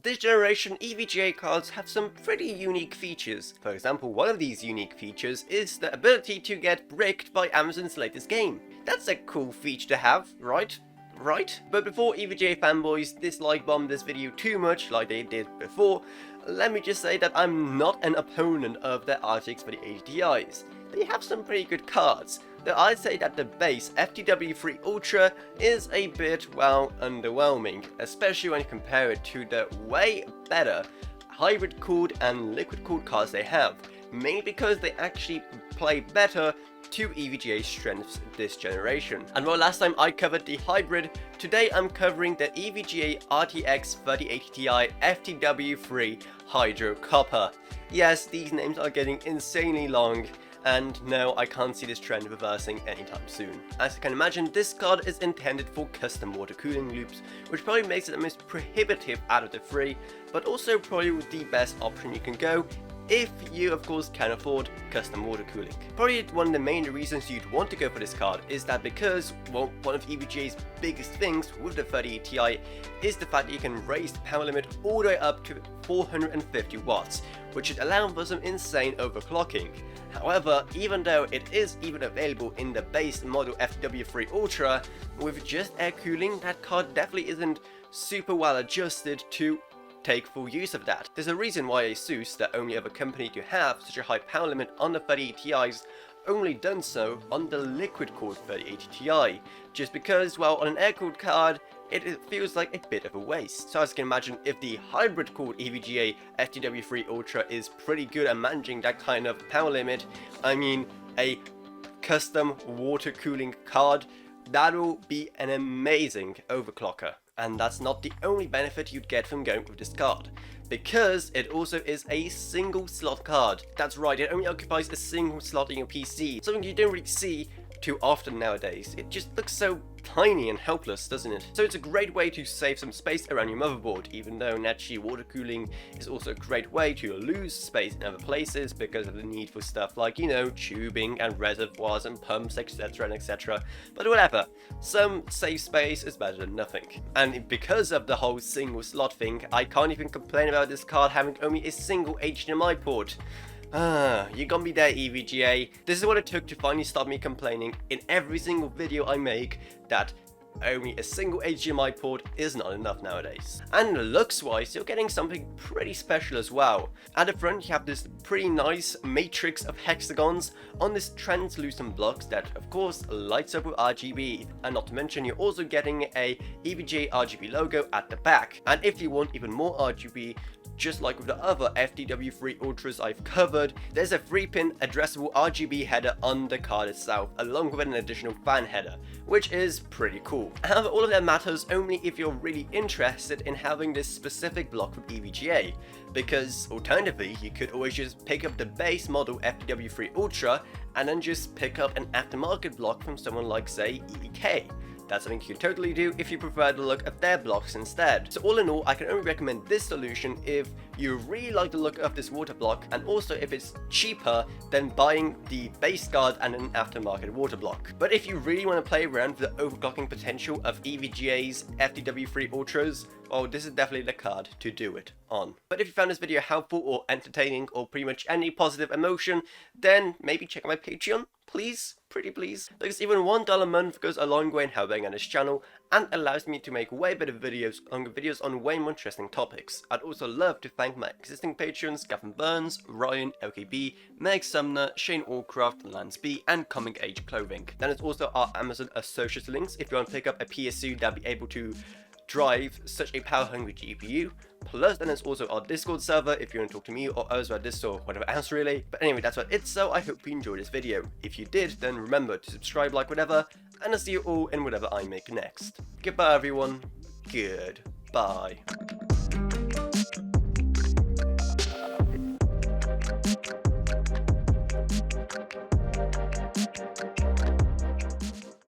this generation EVGA cards have some pretty unique features. For example, one of these unique features is the ability to get bricked by Amazon's latest game. That's a cool feature to have, right? But before EVGA fanboys dislike bomb this video too much like they did before, let me just say that I'm not an opponent of the RTX 3080 Ti's. They have some pretty good cards, though I'd say that the base FTW3 Ultra is a bit, well, underwhelming, especially when you compare it to the way better hybrid cooled and liquid cooled cards they have, mainly because they actually play better to EVGA strengths this generation. And while last time I covered the hybrid, today I'm covering the EVGA RTX 3080 Ti FTW3 Hydro Copper. Yes, these names are getting insanely long, and no, I can't see this trend reversing anytime soon. As you can imagine, this card is intended for custom water cooling loops, which probably makes it the most prohibitive out of the three, but also probably the best option you can go if you of course can afford custom water cooling. Probably one of the main reasons you'd want to go for this card is that because, well, one of EVGA's biggest things with the 3080 Ti is the fact that you can raise the power limit all the way up to 450 watts, which should allow for some insane overclocking. However, even though it is even available in the base model FTW3 Ultra, with just air cooling, that card definitely isn't super well adjusted to take full use of that. There's a reason why ASUS, the only other company to have such a high power limit on the 3080 Ti's, only done so on the liquid cooled 3080 Ti, just because, well, on an air cooled card it feels like a bit of a waste. So as you can imagine, if the hybrid cooled EVGA FTW3 Ultra is pretty good at managing that kind of power limit, I mean a custom water cooling card, that'll be an amazing overclocker. And that's not the only benefit you'd get from going with this card, because it also is a single slot card. That's right, it only occupies a single slot in your PC, something you don't really see too often nowadays. It just looks so tiny and helpless, doesn't it? So it's a great way to save some space around your motherboard, even though naturally water cooling is also a great way to lose space in other places because of the need for stuff like, you know, tubing and reservoirs and pumps, etc and etc. But whatever, some safe space is better than nothing. And because of the whole single slot thing, I can't even complain about this card having only a single HDMI port. You got me there, EVGA. This is what it took to finally stop me complaining in every single video I make that only a single HDMI port is not enough nowadays. And looks wise, you're getting something pretty special as well. At the front you have this pretty nice matrix of hexagons on this translucent blocks that of course lights up with RGB, and not to mention you're also getting a EVGA RGB logo at the back. And if you want even more RGB, just like with the other FTW3 Ultras I've covered, there's a 3-pin addressable RGB header on the card itself, along with an additional fan header, which is pretty cool. However, all of that matters only if you're really interested in having this specific block from EVGA, because alternatively you could always just pick up the base model FTW3 Ultra and then just pick up an aftermarket block from someone like, say, EVGA. That's something you can totally do if you prefer the look of their blocks instead. So all in all, I can only recommend this solution if you really like the look of this water block, and also if it's cheaper than buying the base card and an aftermarket water block. But if you really want to play around with the overclocking potential of EVGA's FTW3 Ultras, well, this is definitely the card to do it on. But if you found this video helpful or entertaining or pretty much any positive emotion, then maybe check out my Patreon, please, pretty please, because even $1 a month goes a long way in helping on this channel and allows me to make way better videos on way more interesting topics. I'd also love to thank my existing patrons Gavin Burns, Ryan, LKB, Meg Sumner, Shane Allcraft, Lance B, and Coming Age Clothing. Then there's also our Amazon associates links if you want to pick up a PSU that'll be able to drive such a power-hungry GPU. Plus, then there's also our Discord server if you want to talk to me or others about this or whatever else really. But anyway, that's what it's, so I hope you enjoyed this video. If you did, then remember to subscribe, like, whatever, and I'll see you all in whatever I make next. Goodbye everyone. Goodbye.